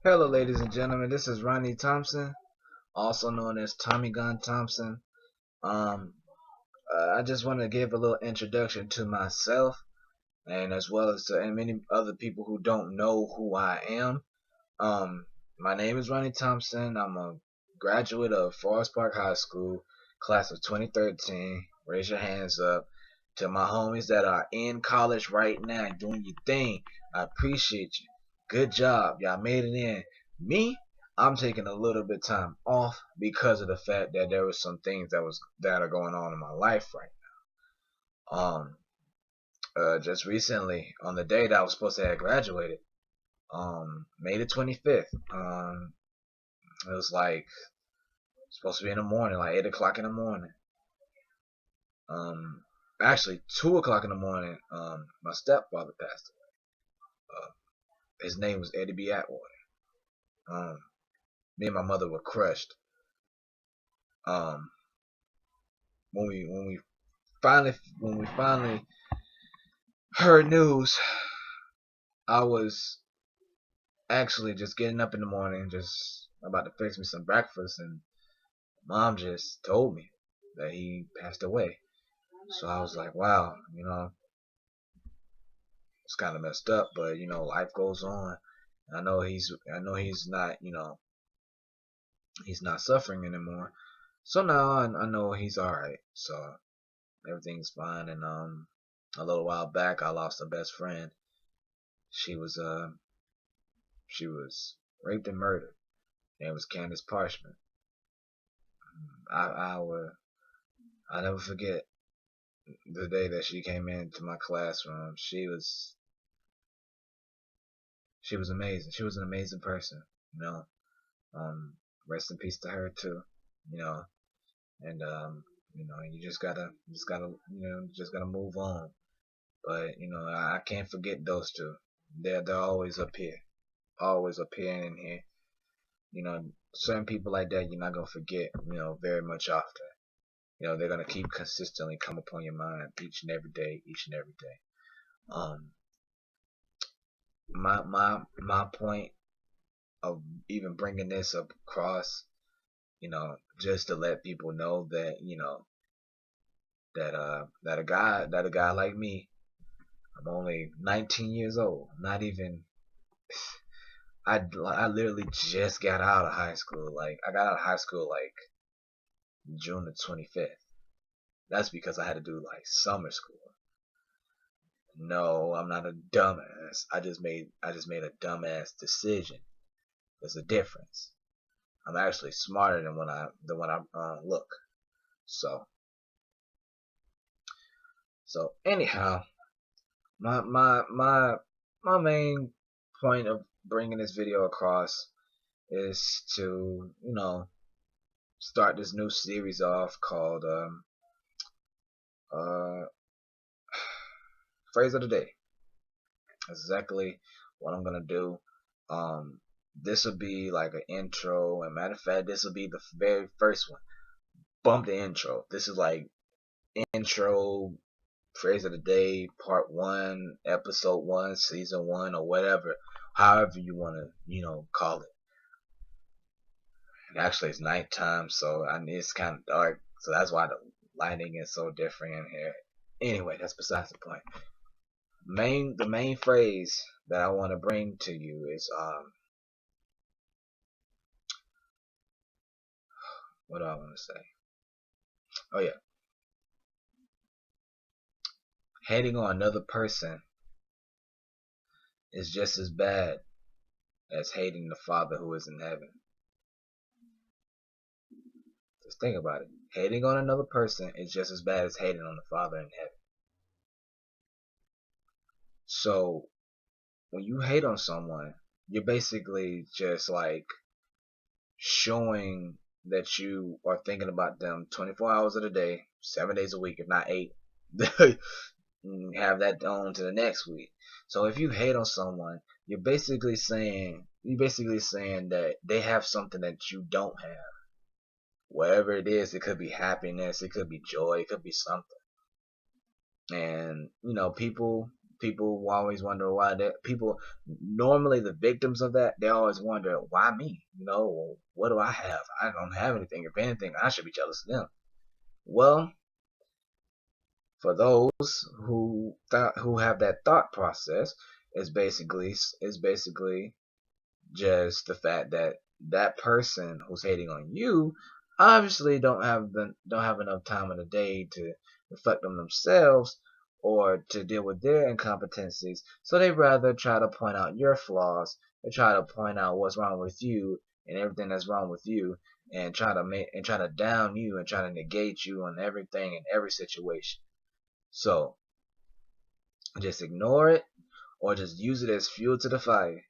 Hello, ladies and gentlemen. This is Ronnie Thompson, also known as Tommy Gun Thompson. Um, I just want to give a little introduction to myself, and as well as to many other people who don't know who I am. Um, my name is Ronnie Thompson. I'm a graduate of Forest Park High School, class of 2013. Raise your hands up. To my homies that are in college right now doing your thing, I appreciate you. Good job. Y'all made it in. Me, I'm taking a little bit time off because of the fact that there was some things that are going on in my life right now. Just recently, on the day that I was supposed to have graduated, May the 25th, it was like supposed to be in the morning, like 8 o'clock in the morning. Um, Actually 2 o'clock in the morning. My stepfather passed away. His name was Eddie B. Atwater. Um, Me and my mother were crushed. Um, when we finally heard news, I was actually just getting up in the morning, just about to fix me some breakfast, and mom just told me that he passed away. So I was like, wow, it's kind of messed up, but life goes on. I know he's not, he's not suffering anymore. So now I know he's all right. So everything's fine. And a little while back, I lost a best friend. She was she was raped and murdered. Her name was Candace Parchment. I never forget the day that she came into my classroom. She was amazing. She was an amazing person. You know, rest in peace to her too. You know, and you just gotta move on. But I can't forget those two. They're always appearing in here. Certain people like that you're not gonna forget. Very much often. They're gonna keep consistently come upon your mind each and every day, each and every day. Um, my point of even bringing this up across, just to let people know that that a guy like me, I'm only 19 years old. Not even I literally just got out of high school. Like I got out of high school like June the 25th. That's because I had to do like summer school. No, I'm not a dumbass. I just made a dumbass decision. There's a difference. I'm actually smarter than when I look. So anyhow, my my my my main point of bringing this video across is to start this new series off called uh phrase of the day. That's exactly what I'm gonna do. Um, this will be like an intro, and matter of fact, this will be the very first one. Bump the intro. This is like intro phrase of the day, part one, episode one, season one, or whatever, however you wanna call it. And actually, it's nighttime, so it's kind of dark, so that's why the lighting is so different in here. Anyway, that's besides the point. The main phrase that I want to bring to you is what do I want to say? Oh yeah, hating on another person is just as bad as hating the Father who is in heaven. Just think about it. Hating on another person is just as bad as hating on the Father in heaven. So when you hate on someone, you're basically just like showing that you are thinking about them 24 hours of the day, 7 days a week, if not 8. Have that on to the next week. So if you hate on someone, you're basically saying that they have something that you don't have. Whatever it is, it could be happiness, it could be joy, it could be something. And people People always wonder why that people normally the victims of that, they always wonder why me. What do I have? I don't have anything. If anything, I should be jealous of them. Well, for those who have that thought process, is basically just the fact that that person who's hating on you obviously don't have enough time in the day to reflect on themselves or to deal with their incompetencies, so they rather try to point out your flaws. They try to point out what's wrong with you and everything that's wrong with you, and try to down you and try to negate you on everything in every situation. So just ignore it, or just use it as fuel to the fire.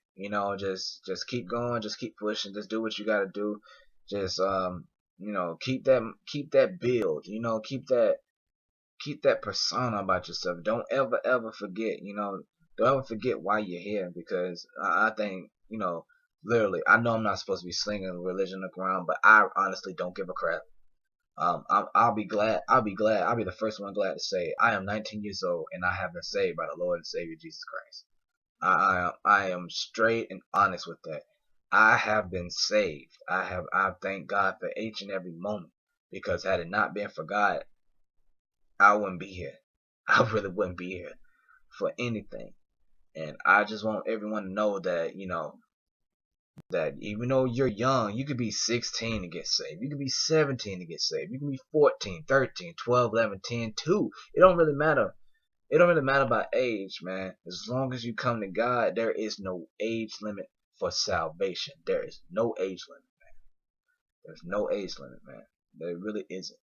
Just keep going, just keep pushing, just do what you gotta do. Just keep that build. Keep that persona about yourself. Don't ever forget. Don't ever forget why you're here, because I think literally, I know I'm not supposed to be slinging religion around, but I honestly don't give a crap. I'll be glad. I'll be glad. I'll be the first one glad to say I am 19 years old and I have been saved by the Lord and Savior Jesus Christ. I am straight and honest with that. I have been saved. I thank God for each and every moment, because had it not been for God, I wouldn't be here. I really wouldn't be here for anything. And I just want everyone to know that even though you're young, you could be 16 to get saved. You could be 17 to get saved. You can be 14, 13, 12, 11, 10, 2. It don't really matter. It don't really matter about age, man. As long as you come to God, there is no age limit for salvation. There is no age limit, man. There's no age limit, man. There really isn't.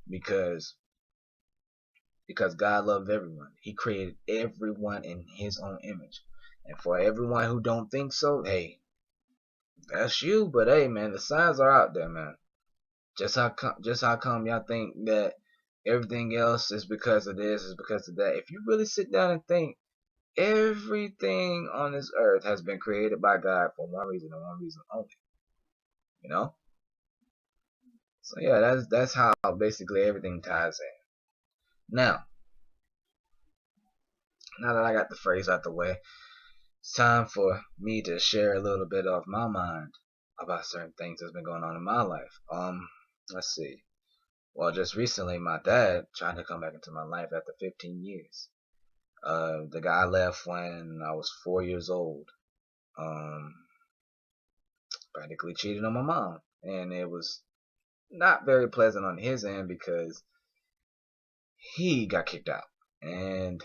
Because God loves everyone. He created everyone in his own image. And for everyone who don't think so, hey, that's you. But hey, man, the signs are out there, man. Just how come y'all think that everything else is because of this, is because of that? If you really sit down and think, everything on this earth has been created by God for one reason and one reason only. You know? So yeah, that's how basically everything ties in. Now that I got the phrase out the way, it's time for me to share a little bit of my mind about certain things that's been going on in my life. Let's see. Well, just recently, my dad tried to come back into my life after 15 years. The guy left when I was 4 years old. Practically cheated on my mom, and it was not very pleasant on his end, because he got kicked out and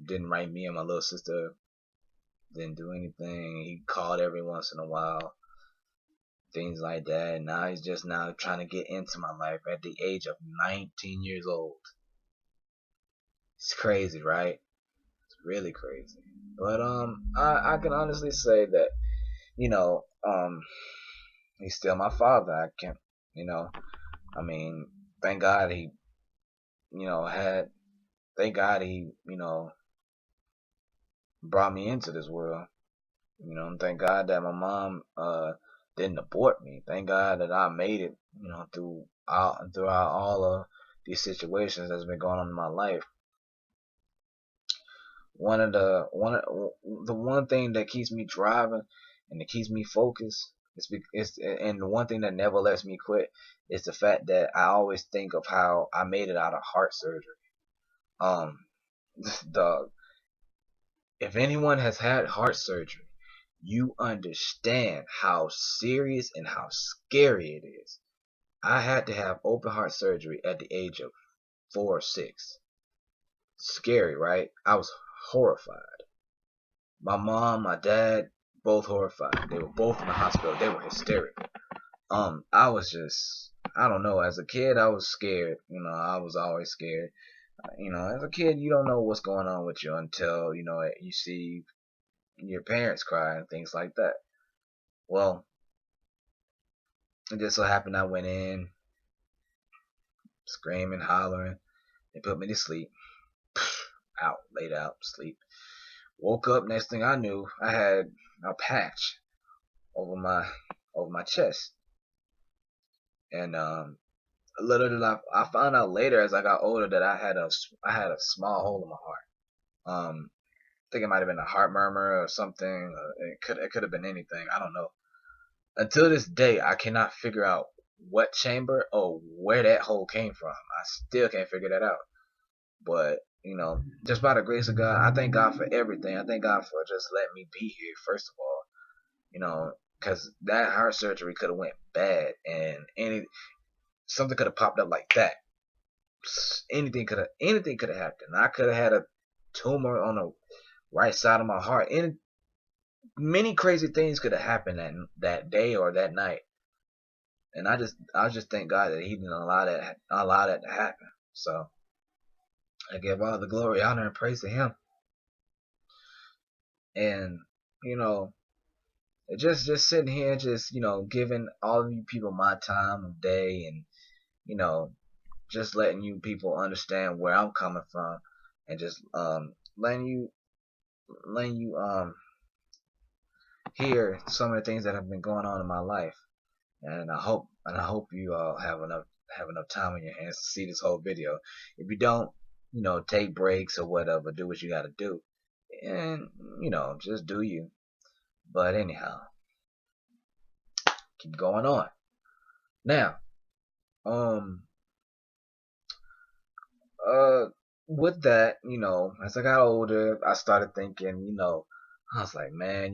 didn't write me and my little sister, didn't do anything. He called every once in a while, things like that. Now he's just now trying to get into my life at the age of 19 years old. It's crazy, right? It's really crazy. But I can honestly say that he's still my father. I can't, I mean, thank God he, thank God he, brought me into this world. Thank God that my mom didn't abort me. Thank God that I made it, throughout all of these situations that's been going on in my life. The one thing that keeps me driving and that keeps me focused and the one thing that never lets me quit is the fact that I always think of how I made it out of heart surgery. Dog, if anyone has had heart surgery, you understand how serious and how scary it is. I had to have open heart surgery at the age of 4 or 6. Scary, right? I was horrified. My mom, my dad, both horrified. They were both in the hospital. They were hysterical. I was just, I don't know. As a kid, I was scared. I was always scared. As a kid, you don't know what's going on with you until, you see your parents cry and things like that. Well, it just so happened I went in, screaming, hollering. They put me to sleep. Out, laid out, sleep. Woke up, next thing I knew, I had a patch over my chest. And little did I found out later as I got older that I had a small hole in my heart. I think it might have been a heart murmur or something. It could have been anything. I don't know. Until this day, I cannot figure out what chamber or where that hole came from. I still can't figure that out. But just by the grace of God, I thank God for everything. I thank God for just letting me be here. First of all, because that heart surgery could have went bad, and something could have popped up like that. Anything could have happened. I could have had a tumor on the right side of my heart. And many crazy things could have happened that day or that night. And I just thank God that He didn't allow that to happen. So I give all the glory, honor, and praise to Him. And you know, just sitting here, just giving all of you people my time of day, and you know, just letting you people understand where I'm coming from, and just letting you hear some of the things that have been going on in my life. And I hope you all have enough time on your hands to see this whole video. If you don't, take breaks or whatever, do what you gotta do. And just do you. But anyhow, keep going on. Now, um uh with that, as I got older, I started thinking, I was like, man,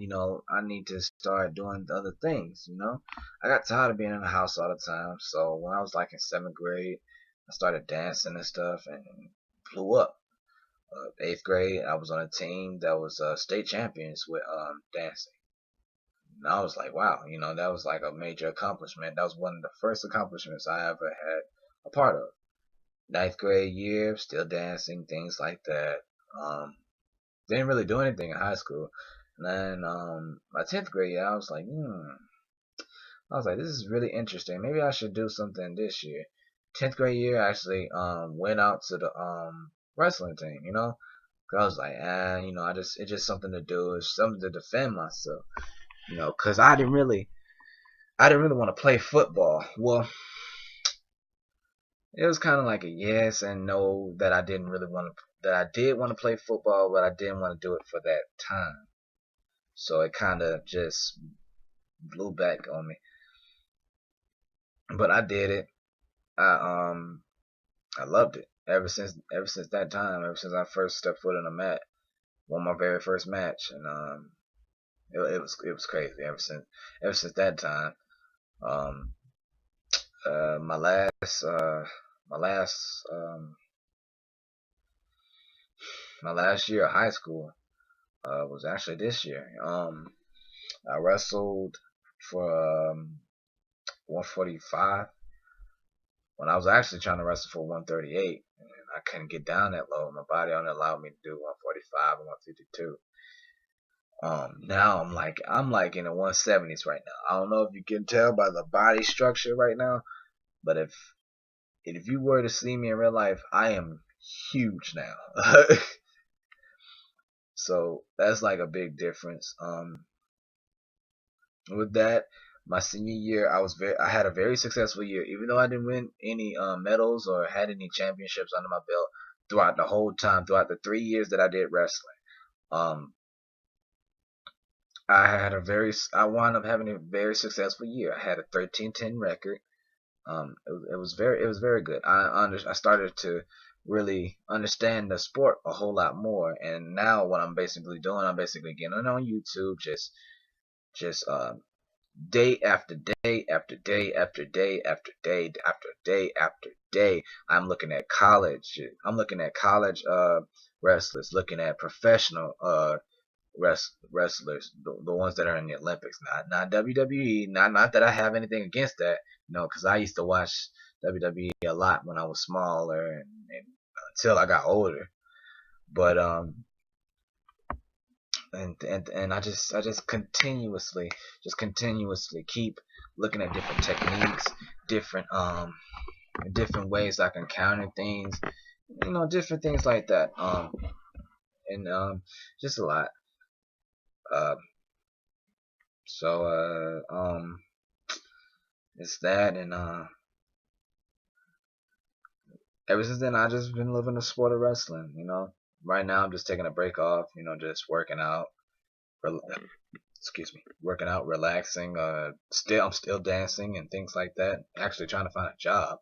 I need to start doing the other things. I got tired of being in the house all the time. So when I was like in 7th grade, I started dancing and stuff and blew up. 8th grade, I was on a team that was state champions with dancing. And I was like, wow, that was like a major accomplishment. That was one of the first accomplishments I ever had a part of. 9th grade year, still dancing, things like that. Didn't really do anything in high school. And then my 10th grade year, I was like, this is really interesting. Maybe I should do something this year. 10th grade year, I actually went out to the wrestling team. 'Cause I was like, it's just something to do. It's something to defend myself. 'Cause I didn't really want to play football. Well, it was kind of like a yes and no, that I didn't really want to. That I did want to play football, but I didn't want to do it for that time. So it kind of just blew back on me. But I did it. I loved it ever since that time. Ever since I first stepped foot on the mat, won my very first match, and it was crazy. Ever since that time, um, my last my last my last year of high school was actually this year. I wrestled for 145 when I was actually trying to wrestle for 138, and I couldn't get down that low. My body only allowed me to do 145 and 152. Now I'm like in the 170s right now. I don't know if you can tell by the body structure right now, but if you were to see me in real life, I am huge now. So that's like a big difference. With that, my senior year, I had a very successful year, even though I didn't win any medals or had any championships under my belt throughout the whole time, throughout the 3 years that I did wrestling. Um, I wound up having a very successful year. I had a 13-10 record. It was very good. I started to really understand the sport a whole lot more, and now what I'm basically doing, I'm basically getting on YouTube, just day after day after day after day after day after day after day. I'm looking at college wrestlers, looking at professional wrestlers, the ones that are in the Olympics, not WWE. Not that I have anything against that, because I used to watch WWE a lot when I was smaller, and until I got older. But and I just continuously keep looking at different techniques, different different ways I can counter things, different things like that. And just a lot. Um, so it's that, and ever since then I just been living the sport of wrestling. right now I'm just taking a break off, just working out, excuse me, working out, relaxing. I'm still dancing and things like that. Actually trying to find a job.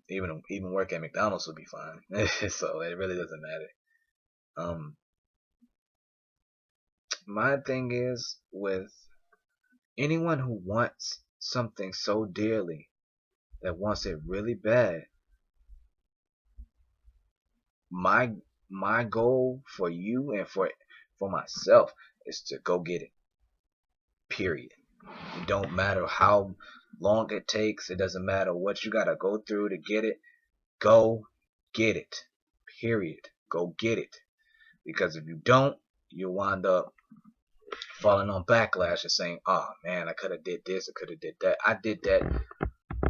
Even work at McDonald's would be fine. So it really doesn't matter. Um, my thing is with anyone who wants something so dearly, that wants it really bad, my my goal for you and for myself is to go get it. Period. It don't matter how long it takes. It doesn't matter what you gotta go through to get it. Go get it. Period. Go get it. Because if you don't, you'll wind up falling on backlash and saying, "Oh man, I could have did this. I could have did that." I did that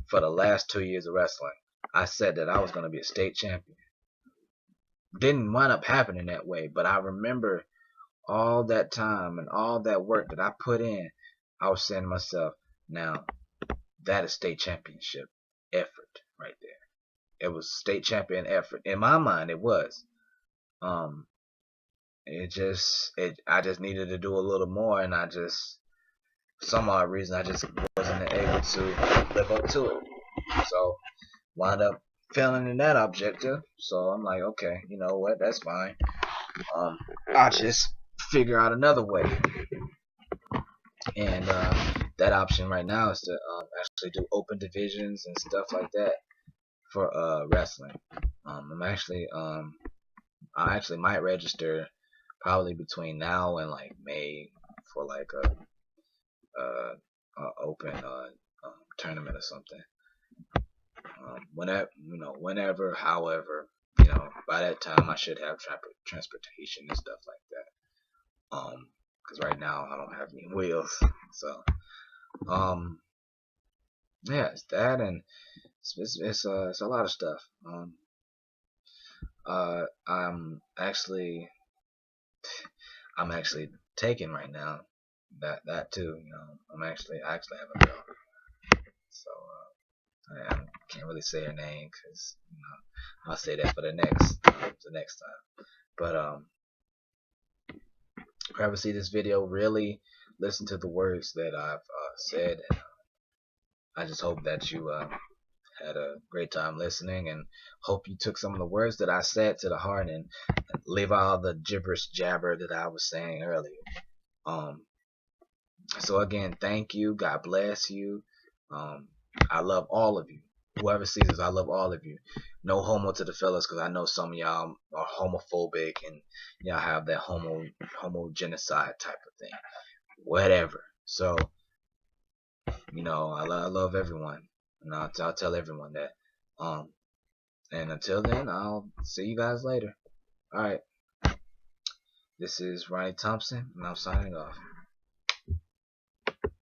for the last 2 years of wrestling. I said that I was gonna be a state champion. Didn't wind up happening that way, but I remember all that time and all that work that I put in. I was saying to myself, now that is state championship effort right there. It was state champion effort. In my mind it was. Um I just needed to do a little more, and I just, for some odd reason, I just wasn't able to live up to it. So wound up failing in that objective. So I'm like, okay, you know what, that's fine. I'll just figure out another way. And that option right now is to actually do open divisions and stuff like that for wrestling. I actually might register probably between now and like May for like a open tournament or something. Whenever, however, by that time I should have transportation and stuff like that. Because right now I don't have any wheels. So, yeah, it's that, and it's a lot of stuff. I'm actually taken right now. That too. I actually have a girl. So I can't really say her name because I'll say that for the next time. But whoever see this video, really listen to the words that I've said. And I just hope that you had a great time listening, and hope you took some of the words that I said to the heart, and leave all the gibberish jabber that I was saying earlier. So again, thank you. God bless you. I love all of you. Whoever sees this, I love all of you. No homo to the fellas, because I know some of y'all are homophobic and y'all have that homo genocide type of thing. Whatever. So, I love everyone, and I'll tell everyone that. And until then, I'll see you guys later. All right. This is Ronnie Thompson, and I'm signing off.